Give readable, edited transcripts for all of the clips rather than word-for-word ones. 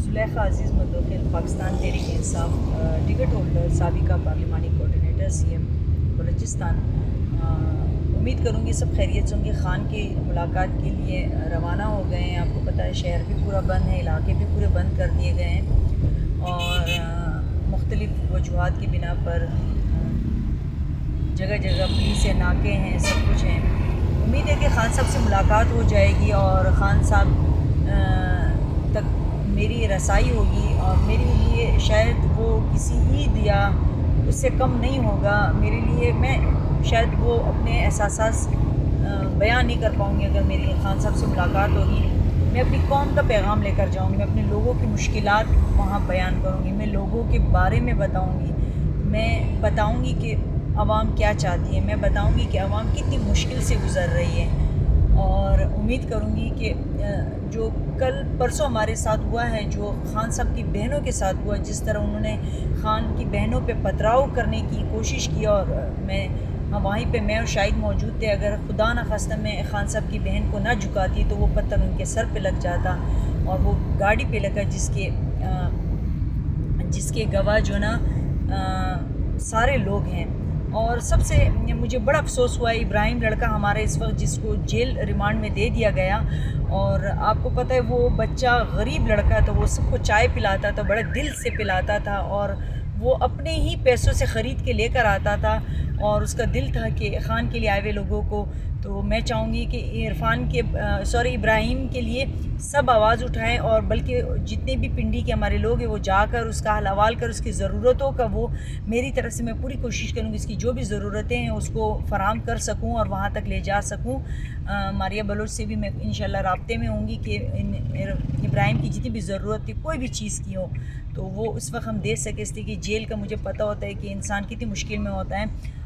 زلیخا عزیز متوکل Pakistan Tehreek Insaf ticket holder سابقہ پارلیمانی coordinator C M Balochistan, امید کروں گی سب خیریت سے ہوں گے۔ خان کی ملاقات کے لیے روانہ ہو گئے ہیں۔ آپ کو پتہ ہے شہر بھی پورا بند ہے، علاقے بھی پورے بند کر دیے گئے ہیں اور مختلف وجوہات کی بنا پر جگہ جگہ پولیس سے ناکے ہیں، سب کچھ ہیں۔ امید ہے کہ خان صاحب سے ملاقات ہو جائے گی اور خان صاحب تک میری رسائی ہوگی اور میرے لیے شاید وہ کسی عید یا اس سے کم نہیں ہوگا میرے لیے۔ میں شاید وہ اپنے احساسات بیان نہیں کر پاؤں گی اگر میری خان صاحب سے ملاقات ہوگی۔ میں اپنی قوم کا پیغام لے کر جاؤں گی، میں اپنے لوگوں کی مشکلات وہاں بیان کروں گی، میں لوگوں کے بارے میں بتاؤں گی، میں بتاؤں گی کہ عوام کیا چاہتی ہے، میں بتاؤں گی کہ عوام کتنی مشکل سے گزر رہی ہے۔ اور امید کروں گی کہ جو کل پرسوں ہمارے ساتھ ہوا ہے، جو خان صاحب کی بہنوں کے ساتھ ہوا، جس طرح انہوں نے خان کی بہنوں پہ پتھراؤ کرنے کی کوشش کی اور وہیں پہ میں اور شاہد موجود تھے، اگر خدا نہ خواستہ میں خان صاحب کی بہن کو نہ جھکاتی تو وہ پتھر ان کے سر پہ لگ جاتا اور وہ گاڑی پہ لگا، جس کے گواہ جو نا سارے لوگ ہیں۔ اور سب سے مجھے بڑا افسوس ہوا ہے ابراہیم لڑکا ہمارا اس وقت جس کو جیل ریمانڈ میں دے دیا گیا، اور آپ کو پتہ ہے وہ بچہ غریب لڑکا تھا، وہ سب کو چائے پلاتا تھا، بڑے دل سے پلاتا تھا اور وہ اپنے ہی پیسوں سے خرید کے لے کر آتا تھا اور اس کا دل تھا کہ خان کے لیے آئے ہوئے لوگوں کو۔ تو میں چاہوں گی کہ ابراہیم کے لیے سب آواز اٹھائیں اور بلکہ جتنے بھی پنڈی کے ہمارے لوگ ہیں وہ جا کر اس کا حال احوال کر، اس کی ضرورتوں کا وہ میری طرف سے میں پوری کوشش کروں گی اس کی جو بھی ضرورتیں ہیں اس کو فراہم کر سکوں اور وہاں تک لے جا سکوں۔ ماریہ بلوچ سے بھی میں انشاءاللہ رابطے میں ہوں گی کہ ابراہیم کی جتنی بھی ضرورت تھی کوئی بھی چیز کی ہو تو وہ اس وقت ہم دے سکے، اس لیے کہ جیل کا مجھے پتہ ہوتا ہے کہ انسان کتنی مشکل میں ہوتا ہے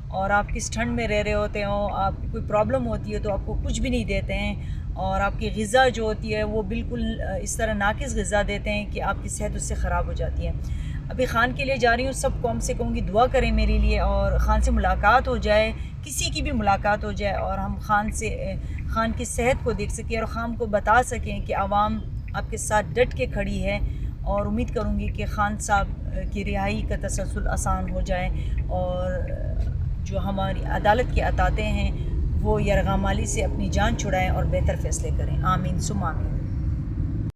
اور آپ کس ٹھنڈ میں رہ رہے ہوتے ہو، آپ کی کوئی پرابلم ہوتی ہے تو آپ کو کچھ بھی نہیں دیتے ہیں اور آپ کی غذا جو ہوتی ہے وہ بالکل اس طرح ناقص غذا دیتے ہیں کہ آپ کی صحت اس سے خراب ہو جاتی ہے۔ ابھی خان کے لیے جا رہی ہوں، سب قوم سے کہوں گی دعا کریں میرے لیے اور خان سے ملاقات ہو جائے، کسی کی بھی ملاقات ہو جائے اور ہم خان کی صحت کو دیکھ سکیں اور خان کو بتا سکیں کہ عوام آپ کے ساتھ ڈٹ کے کھڑی ہے۔ اور امید کروں گی کہ خان صاحب کی رہائی کا تسلسل آسان ہو جائے اور جو ہماری عدالت کے اطاعتیں ہیں وہ یرغمالی سے اپنی جان چھڑائیں اور بہتر فیصلے کریں۔ آمین ثم آمین۔